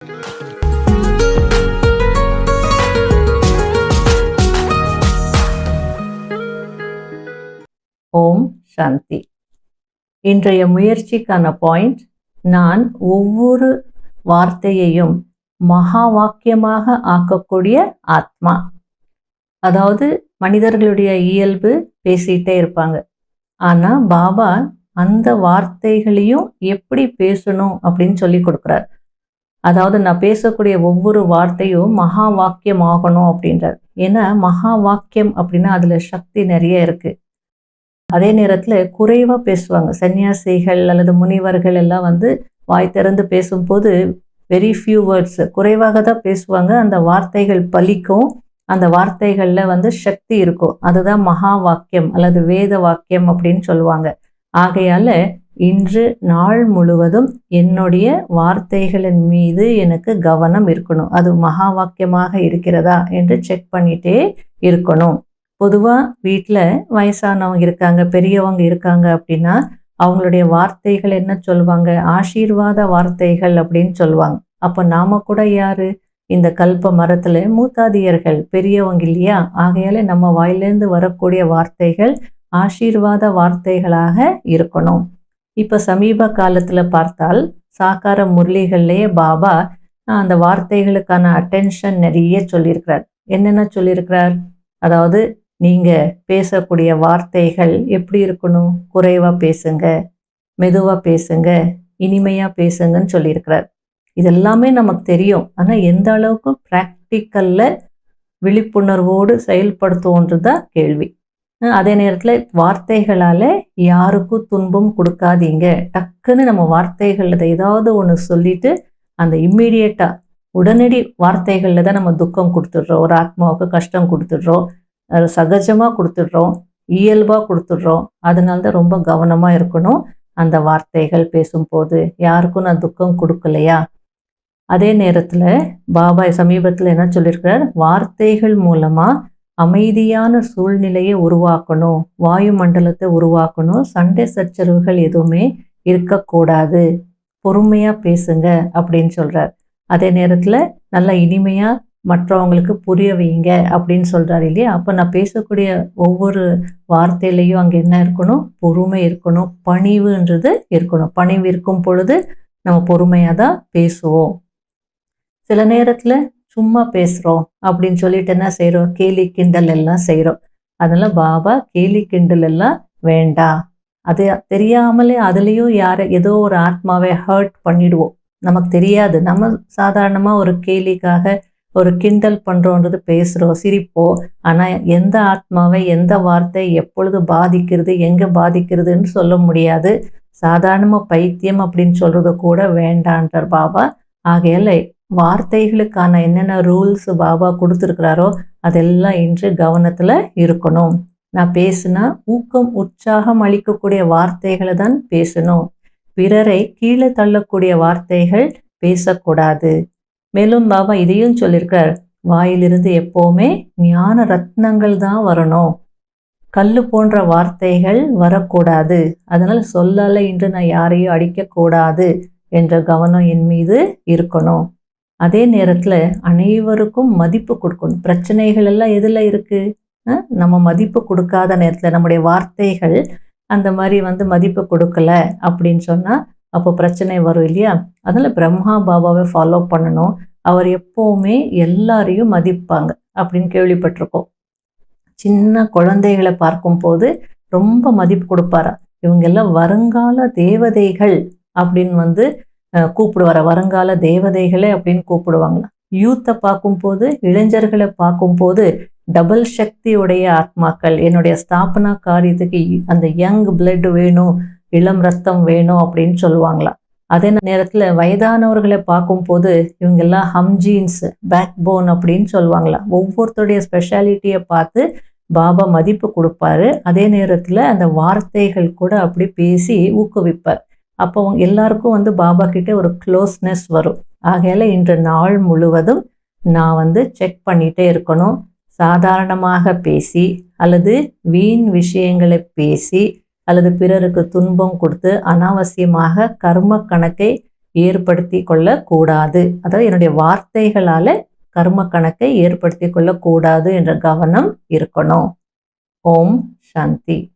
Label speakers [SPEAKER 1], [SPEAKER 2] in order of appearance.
[SPEAKER 1] ஓம் சாந்தி. இன்றைய முயற்சிக்கான பாயிண்ட், நான் ஒவ்வொரு வார்த்தையையும் மகா வாக்கியமாக ஆக்கக்கூடிய ஆத்மா. அதாவது மனிதர்களுடைய இயல்பு பேசிகிட்டே இருப்பாங்க. ஆனால் பாபா அந்த வார்த்தைகளையும் எப்படி பேசணும் அப்படின்னு சொல்லி கொடுக்குறார். அதாவது நான் பேசக்கூடிய ஒவ்வொரு வார்த்தையும் மகா வாக்கியம் ஆகணும் அப்படின்றார். ஏன்னா மகா வாக்கியம் அப்படின்னா அதில் சக்தி நிறைய இருக்குது. அதே நேரத்தில் குறைவாக பேசுவாங்க. சன்னியாசிகள் அல்லது முனிவர்கள் எல்லாம் வாய் திறந்து பேசும்போது வெரி ஃபியூ வேர்ட்ஸ், குறைவாக தான் பேசுவாங்க. அந்த வார்த்தைகள் பலிக்கும், அந்த வார்த்தைகளில் சக்தி இருக்கும். அதுதான் மகா வாக்கியம் அல்லது வேத வாக்கியம் அப்படின்னு சொல்லுவாங்க. ஆகையால் இன்று நாள் முழுவதும் என்னுடைய வார்த்தைகளின் மீது எனக்கு கவனம் இருக்கணும். அது மகா வாக்கியமாக இருக்கிறதா என்று செக் பண்ணிகிட்டே இருக்கணும். பொதுவாக வீட்டில் வயசானவங்க இருக்காங்க, பெரியவங்க இருக்காங்க அப்படின்னா அவங்களுடைய வார்த்தைகள் என்ன சொல்லுவாங்க? ஆசீர்வாத வார்த்தைகள் அப்படின்னு சொல்லுவாங்க. அப்போ நாம் கூட யார்? இந்த கல்ப மரத்தில் மூத்தாதியர்கள், பெரியவங்க இல்லையா? ஆகையால் நம்ம வாயிலேருந்து வரக்கூடிய வார்த்தைகள் ஆசீர்வாத வார்த்தைகளாக இருக்கணும். இப்போ சமீப காலத்தில் பார்த்தால் சாக்கார முரளிகள்லேயே பாபா அந்த வார்த்தைகளுக்கான அட்டென்ஷன் நிறைய சொல்லியிருக்கிறார். என்னென்ன சொல்லியிருக்கிறார்? அதாவது நீங்கள் பேசக்கூடிய வார்த்தைகள் எப்படி இருக்கணும்? குறைவாக பேசுங்க, மெதுவாக பேசுங்க, இனிமையாக பேசுங்கன்னு சொல்லியிருக்கிறார். இதெல்லாமே நமக்கு தெரியும். ஆனால் எந்த அளவுக்கு ப்ராக்டிக்கலில் விழிப்புணர்வோடு செயல்படுத்துவோன்றது தான் கேள்வி. அதே நேரத்தில் வார்த்தைகளால் யாருக்கும் துன்பம் கொடுக்காதீங்க. டக்குன்னு நம்ம வார்த்தைகளில் ஏதாவது ஒன்று சொல்லிட்டு அந்த இம்மீடியட்டாக உடனடி வார்த்தைகளில் தான் நம்ம துக்கம் கொடுத்துட்றோம், ஒரு ஆத்மாவுக்கு கஷ்டம் கொடுத்துட்றோம், சகஜமாக கொடுத்துட்றோம், இயல்பாக கொடுத்துட்றோம். அதனால தான் ரொம்ப கவனமாக இருக்கணும். அந்த வார்த்தைகள் பேசும்போது யாருக்கும் நான் துக்கம் கொடுக்கலையா? அதே நேரத்தில் பாபா சமீபத்தில் என்ன சொல்லியிருக்கிறார்? வார்த்தைகள் மூலமாக அமைதியான சூழ்நிலையை உருவாக்கணும், வாயுமண்டலத்தை உருவாக்கணும், சண்டை சச்சரவுகள் எதுவுமே இருக்கக்கூடாது, பொறுமையாக பேசுங்க அப்படின்னு சொல்கிறார். அதே நேரத்தில் நல்லா இனிமையாக மற்றவங்களுக்கு புரிய வைங்க அப்படின்னு சொல்கிறார் இல்லையா? அப்போ நான் பேசக்கூடிய ஒவ்வொரு வார்த்தையிலையும் அங்கே என்ன இருக்கணும்? பொறுமை இருக்கணும், பணிவுன்றது இருக்கணும். பணிவு இருக்கும் பொழுது நம்ம பொறுமையாக தான் பேசுவோம். சில நேரத்தில் சும்மா பேசுகிறோம் அப்படின்னு சொல்லிட்டு என்ன செய்கிறோம்? கேலி கிண்டல் எல்லாம் செய்கிறோம். அதனால் பாபா கேலி கிண்டல் எல்லாம் வேண்டாம். அது தெரியாமலே அதுலேயும் ஏதோ ஒரு ஆத்மாவை ஹர்ட் பண்ணிடுவோம். நமக்கு தெரியாது. நம்ம சாதாரணமாக ஒரு கேலிக்காக ஒரு கிண்டல் பண்ணுறோன்றது பேசுகிறோம், சிரிப்போம். ஆனால் எந்த ஆத்மாவை எந்த வார்த்தை எப்பொழுது பாதிக்கிறது, எங்கே பாதிக்கிறதுன்னு சொல்ல முடியாது. சாதாரணமாக பைத்தியம் அப்படின்னு சொல்கிறது கூட வேண்டான்றார் பாபா. ஆகையால் வார்த்தைகளுக்கான என்னென்ன ரூல்ஸ் பாபா கொடுத்துருக்கிறாரோ அதெல்லாம் இன்று கவனத்தில் இருக்கணும். நான் பேசுனா ஊக்கம் உற்சாகம் அளிக்கக்கூடிய வார்த்தைகளை தான் பேசணும். பிறரை கீழே தள்ளக்கூடிய வார்த்தைகள் பேசக்கூடாது. மேலும் பாபா இதையும் சொல்லியிருக்கார், வாயிலிருந்து எப்போவுமே ஞான ரத்னங்கள் தான் வரணும், கல் போன்ற வார்த்தைகள் வரக்கூடாது. அதனால் சொல்லால இன்று நான் யாரையும் அடிக்கக்கூடாது என்ற கவனம் என் மீது இருக்கணும். அதே நேரத்தில் அனைவருக்கும் மதிப்பு கொடுக்கணும். பிரச்சனைகள் எல்லாம் எதில் இருக்குது? நம்ம மதிப்பு கொடுக்காத நேரத்தில் நம்முடைய வார்த்தைகள் அந்த மாதிரி மதிப்பு கொடுக்கல அப்படின்னு சொன்னால் அப்போ பிரச்சனை வரும் இல்லையா? அதனால் பிரம்மா பாபாவை ஃபாலோ பண்ணணும். அவர் எப்போவுமே எல்லாரையும் மதிப்பாங்க அப்படின்னு கேள்விப்பட்டிருக்கோம். சின்ன குழந்தைகளை பார்க்கும்போது ரொம்ப மதிப்பு கொடுப்பாரா. இவங்கெல்லாம் வருங்கால தேவதைகள் அப்படின்னு கூப்பிடுவார. வருங்கால தேவதைகளே அப்படின்னு கூப்பிடுவாங்களாம். யூத்தை பார்க்கும்போது, இளைஞர்களை பார்க்கும்போது டபுள் சக்தியுடைய ஆத்மாக்கள், என்னுடைய ஸ்தாபனா காரியத்துக்கு அந்த யங் பிளட் வேணும், இளம் ரத்தம் வேணும் அப்படின்னு சொல்லுவாங்களாம். அதே நேரத்தில் வயதானவர்களை பார்க்கும்போது இவங்கெல்லாம் ஹம்ஜீன்ஸ், பேக் போன் அப்படின்னு சொல்லுவாங்களாம். ஒவ்வொருத்தருடைய ஸ்பெஷாலிட்டியை பார்த்து பாபா மதிப்பு கொடுப்பாரு. அதே நேரத்தில் அந்த வார்த்தைகள் கூட அப்படி பேசி ஊக்குவிப்பார். அப்போ எல்லாருக்கும் பாபா கிட்ட ஒரு க்ளோஸ்னஸ் வரும். ஆகையால் இன்று நாள் முழுவதும் நான் செக் பண்ணிகிட்டே இருக்கணும். சாதாரணமாக பேசி அல்லது வீண் விஷயங்களை பேசி அல்லது பிறருக்கு துன்பம் கொடுத்து அனாவசியமாக கர்ம கணக்கை ஏற்படுத்தி கொள்ளக்கூடாது. அதாவது என்னுடைய வார்த்தைகளால் கர்ம கணக்கை ஏற்படுத்தி கொள்ளக்கூடாது என்ற கவனம் இருக்கணும். ஓம் சாந்தி.